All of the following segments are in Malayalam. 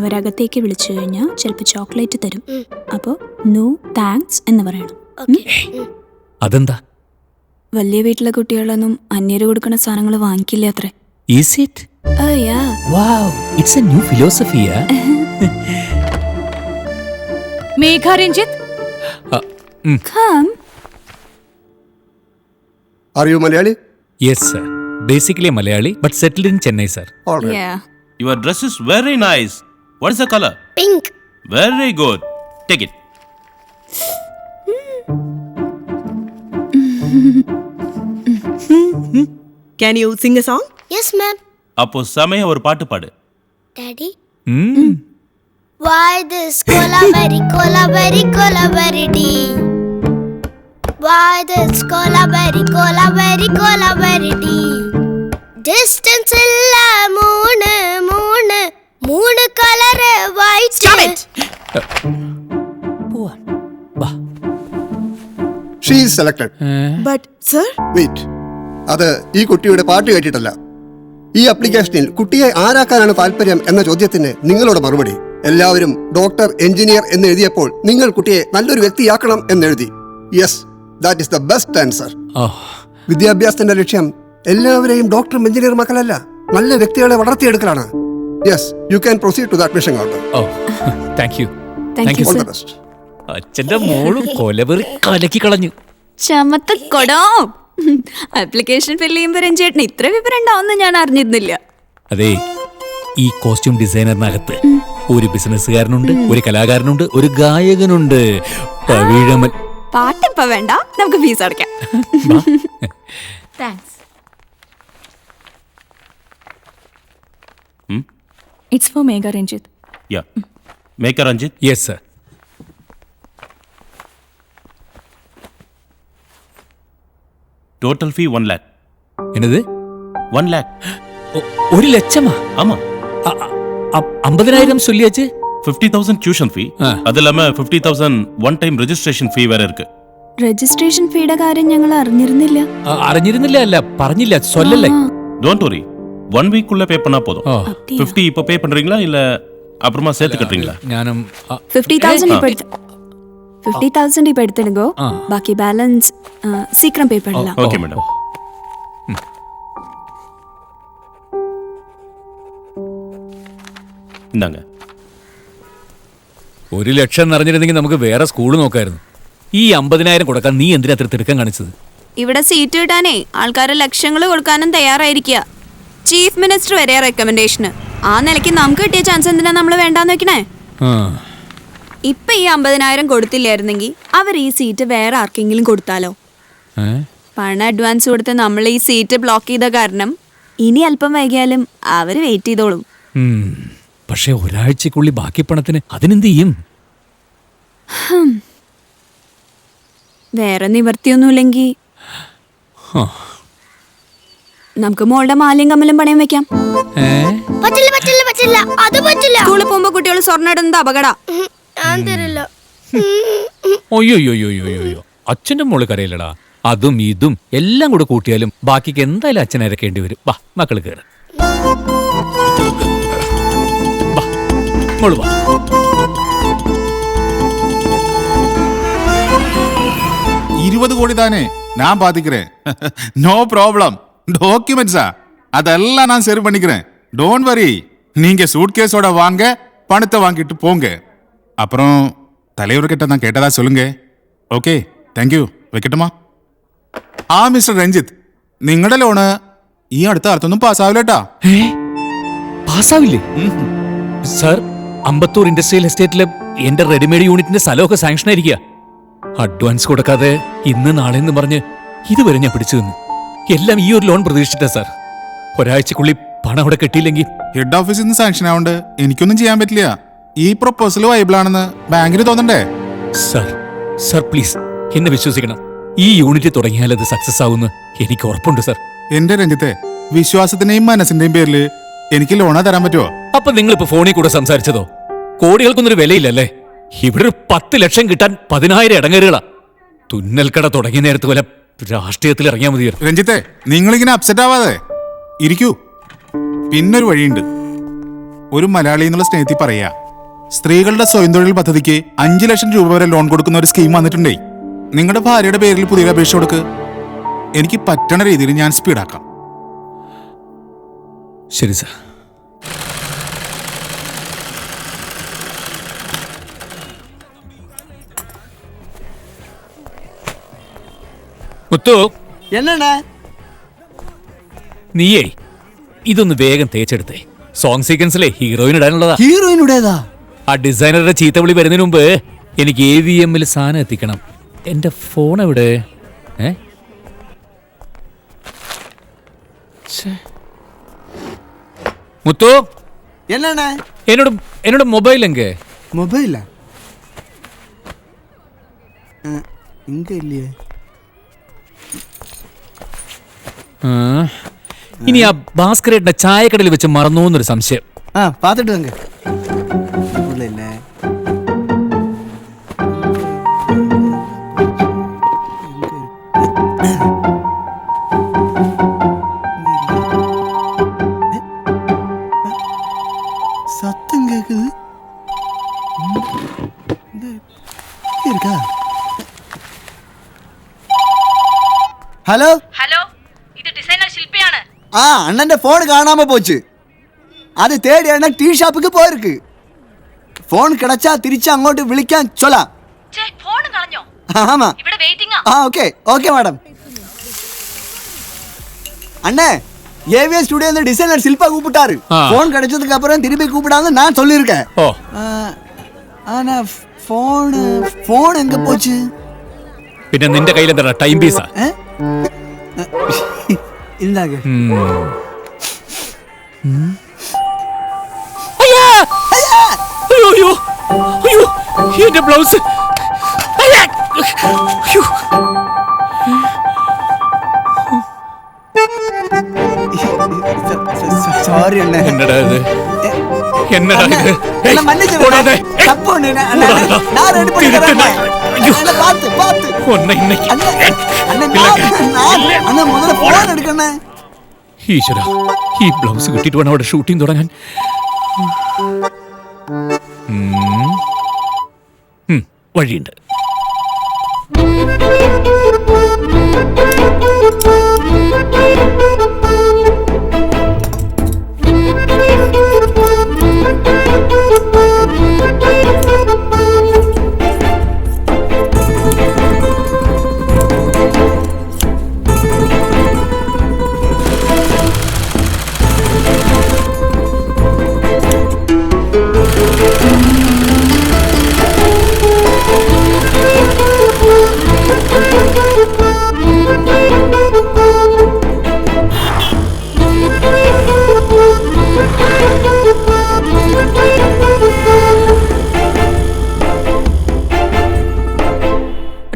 അവരകത്തേക്ക് വിളിച്ചു കഴിഞ്ഞാൽ ചിലപ്പോൾ ചോക്ലേറ്റ് തരും. അപ്പോൾ നോ താങ്ക്സ് എന്ന് പറയണം. അതെന്താ? വലിയ വീട്ടിലെ കുട്ടികളൊന്നും അന്യര് കൊടുക്കുന്ന സാധനങ്ങൾ വാങ്ങിക്കില്ല അത്രേ. Is it? Yeah. Wow, it's a new philosophy. Megha Ranjit? Come. Are you Malayali? Yes, sir. Basically a Malayali, but settled in Chennai, sir. All right. Yeah. Your dress is very nice. What is the color? Pink. Very good. Take it. Can you sing a song? Yes, ma'am. அப்போ சமய ஒரு பாட்டு பாடு. Daddy. Why this colabari colabari colabari dee? Why this colabari colabari colabari dee? Distance illa moon moon moon color white. Stop it! She is selected. But, sir? Wait. അത് ഈ കുട്ടിയുടെ പാട്ട് കേട്ടിട്ടല്ല. ഈ ആപ്ലിക്കേഷനിൽ കുട്ടിയെ ആരാക്കാനാണ് താല്പര്യം എന്ന ചോദ്യത്തിന് നിങ്ങളുടെ മറുപടി എല്ലാവരും ഡോക്ടർ, എഞ്ചിനീയർ എന്ന് എഴുതിയപ്പോൾ നിങ്ങൾ കുട്ടിയെ നല്ലൊരു വ്യക്തിയാക്കണം എന്നെഴുതി. Yes, that is the best answer. വിദ്യാഭ്യാസത്തിന്റെ ലക്ഷ്യം എല്ലാവരെയും ഡോക്ടറും എഞ്ചിനീയർ മക്കളല്ല, നല്ല വ്യക്തികളെ വളർത്തിയെടുക്കലാണ്. Yes, you can proceed to the admission counter. Thank you. Thank you, all sir. The best. അച്ഛന്റെ മോള് കൊലവെറി കലക്കി കളഞ്ഞു. ചമത്ത കൊടോ. ആപ്ലിക്കേഷൻ ഫില്ല് ചെയ്യുമ്പോൾ രഞ്ജേട്ടന് ഇത്ര വിവരം ഉണ്ടാവുമെന്ന് ഞാൻ അറിഞ്ഞിരുന്നില്ല. അതെ, ഈ കോസ്റ്റ്യൂം ഡിസൈനറിനകത്ത് ഒരു ബിസിനസ്സുകാരനുണ്ട്, ഒരു കലാകാരനുണ്ട്, ഒരു ഗായകനുണ്ട്. പവിഴമൻ. പാട്ടിപ്പ വേണ്ട, നമുക്ക് ഫീസ് അടയ്ക്കാം. Thanks. It's for Megha Ranjit. Yeah. Make a Ranjit. Yes, sir. Total fee 1 lakh. என்னது? 1 lakh. 1 லட்சமா? ஆமா. 50,000 சொல்லியாச்சு. 50,000 tuition fee. அது இல்லாம 50,000 one time registration fee வேற இருக்கு. രജിസ്ട്രേഷൻ ഫീയുടെ കാര്യം ഞങ്ങൾ അറിഞ്ഞിരുന്നില്ല. അറിഞ്ഞിരുന്നില്ല അല്ല, പറഞ്ഞില്ല, சொல்லலை. Don't worry. 1 week குள்ள பே பண்ணா போதும். 50 இப்ப பே பண்றீங்களா இல்ல அப்புறமா சேர்த்து கட்டுறீங்களா? ஞானம் 50,000 இப்ப எடுத்துடுங்கோ. பாக்கி பேலன்ஸ் சீக்கிரம் பே பண்ணலாம். Okay madam. ഇന്നാங்க. 1 ലക്ഷം നിറഞ്ഞിരുന്നെങ്കിൽ നമുക്ക് വേറെ സ്കൂൾ നോക്കായിരുന്നു. ഈ 50,000 കൊടുക്കാൻ നീ എന്തിനാ അത്ര തിടുക്കം കാണിച്ചത്? ഇവിടെ സീറ്റ് കിട്ടാനേ ആൾക്കാരെ ലക്ഷങ്ങൾ കൊടുക്കാനും തയ്യാറായിരിക്കുക. ചീഫ് മിനിസ്റ്റർ വരെ റെക്കമെൻഡേഷന്. ആ നിലയ്ക്ക് നമുക്ക് കിട്ടിയ ചാൻസ് എന്തിനാ നമ്മൾ വേണ്ടാന്ന് വെക്കണേ? ഇപ്പൊ ഈ 50,000 കൊടുത്തില്ലായിരുന്നെങ്കിൽ അവർ ഈ സീറ്റ് വേറെ ആർക്കെങ്കിലും കൊടുത്താലോ? പണം അഡ്വാൻസ് കൊടുത്ത് നമ്മൾ ഈ സീറ്റ് ബ്ലോക്ക് ചെയ്ത കാരണം ഇനി അല്പം വൈകിയാലും അവര് വെയിറ്റ് ചെയ്തോളും. പക്ഷെ ഒരാഴ്ചക്കുള്ളിൽ ബാക്കി പണത്തിന് അതിനെന്ത് ചെയ്യും? വേറെ നിവർത്തിയൊന്നുമില്ലെങ്കിൽ നമുക്ക് മോളുടെ മാലയും കമ്മലും പണയം വെക്കാം. പറ്റില്ല പറ്റില്ല പറ്റില്ല, അത് പറ്റില്ല. സ്കൂളിൽ പോകുമ്പോ കുട്ടികൾ സ്വർണ്ണം ഇടുന്നത് അപകട. ഞാൻ തരില്ല. ഒയ്യോയ്യോയ്യോയ്യോ, അച്ഛന്റെ മോള് കരയില്ലടാ. അതും ഇതും എല്ലാം കൂടെ കൂട്ടിയാലും ബാക്കിക്ക് എന്തായാലും അച്ഛനെ ഇറക്കേണ്ടി വരും. വാ മക്കള് കയറി. മോള് വാ. $20 கோடி தானே நான் பாத்துக்கிறேன். No problem. டாக்குமெண்ட்ஸா அதெல்லாம் நான் சரி பண்ணிக்கிறேன். Don't worry. நீங்க சூட்கேஸோட வாங்க, பணத்தை வாங்கிட்டு போங்க. அப்புறம் தலைவர்கிட்ட நான் கேட்டதா சொல்லுங்க. Okay, thank you. വെക്കട്ടുമാ? ആ മിസ്റ്റർ രഞ്ജിത്ത്, നിങ്ങളുടെ ലോണ് ഈ അടുത്ത കാലത്തൊന്നും പാസ്സാവില്ലേട്ടാ. പാസ്സാവില്ലേ സാർ? അമ്പത്തൂർ ഇൻഡസ്ട്രിയൽ എസ്റ്റേറ്റിലെ എന്റെ റെഡിമെയ്ഡ് യൂണിറ്റിന്റെ സ്ഥലമൊക്കെ സാങ്ഷൻ ആയിരിക്കുക. അഡ്വാൻസ് കൊടുക്കാതെ ഇന്ന് നാളെ എന്ന് പറഞ്ഞ് ഇതുവരെ ഞാൻ പിടിച്ചു നിന്നു. എല്ലാം ഈ ഒരു ലോൺ പ്രതീക്ഷിച്ചിട്ടാ സാർ. ഒരാഴ്ചക്കുള്ളിൽ പണം അവിടെ കിട്ടിയില്ലെങ്കിൽ ഹെഡ് ഓഫീസിൽ നിന്ന് സാങ്ഷൻ ആവണ്ട് എനിക്കൊന്നും ചെയ്യാൻ പറ്റില്ല. ഈ പ്രൊപ്പോസൽ വൈബിൾ ആണെന്ന് ബാങ്കിന് തോന്നണ്ടേ? സാർ സാർ പ്ലീസ് എന്നെ വിശ്വസിക്കണം. ഈ യൂണിറ്റ് തുടങ്ങിയാൽ അത് സക്സസ് ആവുമെന്ന് എനിക്ക് ഉറപ്പുണ്ട് സാർ. എന്റെ രഞ്ജിത്തെ, വിശ്വാസത്തിന്റെയും മനസ്സിന്റെയും പേരിൽ എനിക്ക് ലോണാ തരാൻ പറ്റുമോ? അപ്പൊ നിങ്ങളിപ്പോ ഫോണിൽ കൂടെ സംസാരിച്ചതോ? കോടികൾക്കൊന്നൊരു വിലയില്ലല്ലേ? ഇവിടെ ഒരു 10 ലക്ഷം കിട്ടാൻ 10,000 ഇടങ്ങേറുകളാ. തുന്നൽക്കട തുടങ്ങിയ നേരത്ത് പോലെ രാഷ്ട്രീയത്തിൽ ഇറങ്ങിയാൽ മതിയായിരുന്നു. രഞ്ജിത്തെ, നിങ്ങളിങ്ങനെ അപ്സെറ്റ് ആവാതെ ഇരിക്കൂ. പിന്നൊരു വഴിയുണ്ട്. ഒരു മലയാളി എന്നുള്ള സ്നേഹത്തിൽ പറയാ, സ്ത്രീകളുടെ സ്വയം തൊഴിൽ പദ്ധതിക്ക് 5 ലക്ഷം രൂപ വരെ ലോൺ കൊടുക്കുന്ന ഒരു സ്കീം വന്നിട്ടുണ്ടേ. നിങ്ങളുടെ ഭാര്യയുടെ പേരിൽ പുതിയ അപേക്ഷ കൊടുക്ക്. എനിക്ക് പറ്റണ രീതിയിൽ ഞാൻ സ്പീഡാക്കാം. ശരി സാർ. മുത്തു, എന്നാ നീയേ ഇതൊന്ന് വേഗം തേച്ചെടുത്തേ. Song സീക്വൻസിലെ heroine ഇടാനുള്ളതാ. ഹീറോയിനുടേതാ? ആ ഡിസൈനറുടെ ചീത്തവിളി വരുന്നതിന് മുമ്പ് എനിക്ക് AVM സാധനം എത്തിക്കണം. എന്റെ ഫോൺ എവിടെ? മുത്തു, എന്നാ എന്നോട് മൊബൈൽ എങ്കേ? മൊബൈലാ ഇങ്ക ഇല്ലേ? ഇനി ആ ഭാസ്കരേട്ടന്റെ ചായക്കടയിൽ വെച്ച് മറന്നോന്നൊരു സംശയം. പാത്തിട്ട് തങ്ക ഇല്ലേ? സത്തം കേக்குது. ഹലോ ഹലോ, ഇത് ഡിസൈനർ ശില്പിയാണ്. അണ്ണന്റെ ഫോൺ കാണാമ പോச்சு. അത് തേടി അണ്ണൻ ടീ ഷോപ്പിക്ക് പോയിருக்கு. ഫോൺ കിടച്ചാ തിരിച്ച് അങ്ങോട്ട് വിളിക്കാൻ ചൊല്ലാം. ഫോൺ കളഞ്ഞോ? ആമാ, ഇവിടെ വെയിറ്റിംഗാ. Okay okay madam. அண்ணே ஏவிஎஸ் ஸ்டுடியோ டிசைனர் சில்பா கூப்பிட்டாரு. போன் கிடைச்சதுக்கு அப்புறம் திருப்பி கூப்பிடான்னு நான் சொல்லியிருக்கேன். ஆனா போன் எங்க போச்சு? പിന്നെ നിന്റെ കയ്യിൽ എന്താ ടൈം പീസാ? ഇല്ലാക. അയ്യോ എന്റെ ബ്ലൗസ്. സോറി അണ്ണേ. എന്നടാ ഇത്? എന്നടാ ഇത്? അണ്ണ മന്നിച്ചു. തപ്പു ഉണ്ട്. நான் ரெடி பண்ணி தரேன். അണ്ണ பாத்து பாத்து. അണ്ണ முதல்ல ഫോൺ എടുക്കണേ. ഈശ്വരാ, ഈ ബ്ലൗസ് കിട്ടിയിട്ട് വേണം അവിടെ ഷൂട്ടിംഗ് തുടങ്ങാൻ. വഴിയുണ്ട്.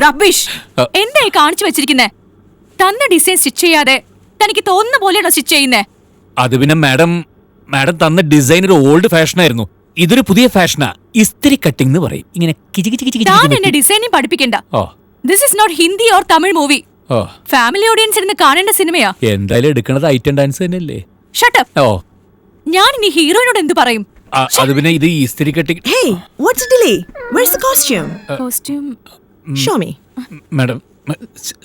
റബ്ബിഷ്, എന്തായി കാണിച്ചു വെച്ചിരിക്കുന്നേ? തന്ന ഡിസൈൻ സ്റ്റിച്ച് ചെയ്യാതെ തനിക്ക് തോന്നുന്ന പോലെയാണോ സ്റ്റിച്ച് ചെയ്യുന്നേ? അത് പിന്നെ മാഡം തന്ന ഡിസൈൻ ഒരു ഓൾഡ് ഫാഷൻ ആയിരുന്നു. ഇതൊരു പുതിയ ഫാഷനാ. ഇസ്തിരി കട്ടിംഗ് എന്ന് പറയും. ഇങ്ങനെ താൻ എന്നെ ഡിസൈനിങ് പഠിപ്പിക്കണ്ട. This is not Hindi or Tamil movie. Family audience ഇരുന്ന് കാണേണ്ട സിനിമയാ. എന്തായാലും എടുക്കണത് ഐറ്റം ഡാൻസ് തന്നെയല്ലേ? Shut up. ഞാൻ ഇനി ഹീറോയിനോട് എന്ത് പറയും? അത് പിന്നെ ഇത് ഇസ്തിരി cutting. Hey, what's the delay? Where's the costume? Costume Show me. Madam,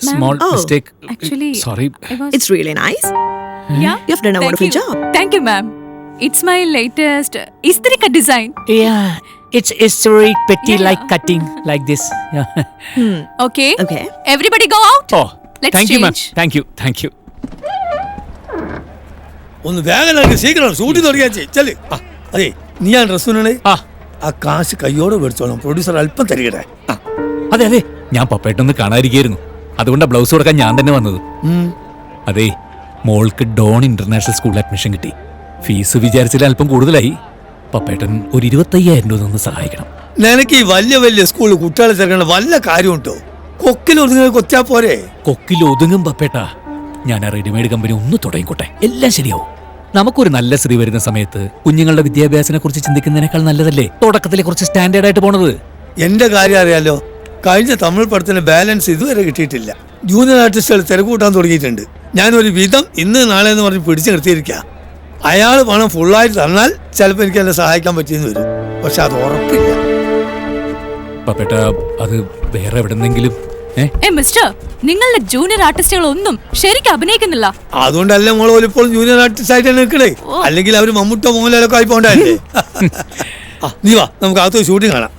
small mistake. Actually, sorry. It's really nice. Yeah, You've done a wonderful job. Thank you, ma'am. It's my latest istri cut design. Yeah, it's very petty, like cutting like this. Yeah. Okay. Okay. Everybody go out. Oh, Let's thank you, ma'am. change. Thank you. ഒന്ന് വേഗം നൽകി, സീക്കിരം ഷൂട്ടിംഗ് തുടങ്ങിയാച്ചേ. ചെല്. അതെ, നീ ആ ഡ്രസ് ആ കാശ് കയ്യോടെ മേടിച്ചോളാം. പ്രൊഡ്യൂസർ അല്പം തരികട്ടെ. അതെ, ഞാൻ പപ്പേട്ടൊന്ന് കാണാതിരിക്കായിരുന്നു. അതുകൊണ്ടാ ബ്ലൗസ് കൊടുക്കാൻ ഞാൻ തന്നെ വന്നത്. അതെ, മോൾക്ക് ഡോൺ ഇന്റർനാഷണൽ സ്കൂൾ അഡ്മിഷൻ കിട്ടി. ഫീസ് വിചാരിച്ചാൽ അല്പം കൂടുതലായി. പപ്പേട്ടൻ ഒരു 25,000 രൂപ ഒന്ന് സഹായിക്കണം. നിനക്ക് ഈ വലിയ സ്കൂളിൽ കുട്ടികളെ ചേർക്കേണ്ട വല്ല കാര്യമുണ്ടോ? കൊക്കിൽ ഒതുങ്ങി കൊച്ചാ പോരെ? കൊക്കിൽ ഒതുങ്ങും പപ്പേട്ടാ. ഞാൻ ആ റെഡിമെയ്ഡ് കമ്പനി ഒന്ന് തുടങ്ങിക്കോട്ടെ, എല്ലാം ശരിയാവും. നമുക്കൊരു നല്ല സ്ത്രീ വരുന്ന സമയത്ത് കുഞ്ഞുങ്ങളുടെ വിദ്യാഭ്യാസത്തിനെ കുറിച്ച് ചിന്തിക്കുന്നതിനേക്കാൾ നല്ലതല്ലേ തുടക്കത്തിലെ കുറച്ച് സ്റ്റാൻഡേർഡ് ആയിട്ട് പോണത്? എന്റെ കാര്യം അറിയാലോ. കഴിഞ്ഞ തമിഴ് പടത്തിന് ബാലൻസ് ഇതുവരെ കിട്ടിയിട്ടില്ല. ജൂനിയർ ആർട്ടിസ്റ്റുകൾ തിരക്കൂട്ടാൻ തുടങ്ങിയിട്ടുണ്ട്. ഞാനൊരു വിധം ഇന്ന് നാളെ എന്ന് പറഞ്ഞ് പിടിച്ചു നിർത്തിയിരിക്കാം. അയാൾ പണം ഫുള്ളായിട്ട് തന്നാൽ ചിലപ്പോൾ എനിക്ക് എന്നെ സഹായിക്കാൻ പറ്റിയെന്ന് വരും. പക്ഷെ അത് ഉറപ്പില്ല. പപ്പേട്ട അത് വേറെ എവിടെന്നെങ്കിലും മിസ്റ്റർ, നിങ്ങളുടെ ജൂനിയർ ആർട്ടിസ്റ്റുകൾ ഒന്നും ശരിക്കും അഭിനയിക്കുന്നില്ല. അതുകൊണ്ടല്ല മോള് ഇപ്പോൾ ജൂനിയർ ആർട്ടിസ്റ്റ് ആയിട്ട് നിൽക്കണേ. അല്ലെങ്കിൽ അവര് മമ്മൂട്ടോ മോഹൻലാലൊക്കെ ആയി പോണ്ടല്ലേ. നീ വാ, നമുക്ക് അകത്ത് ഷൂട്ടിംഗ് കാണാം.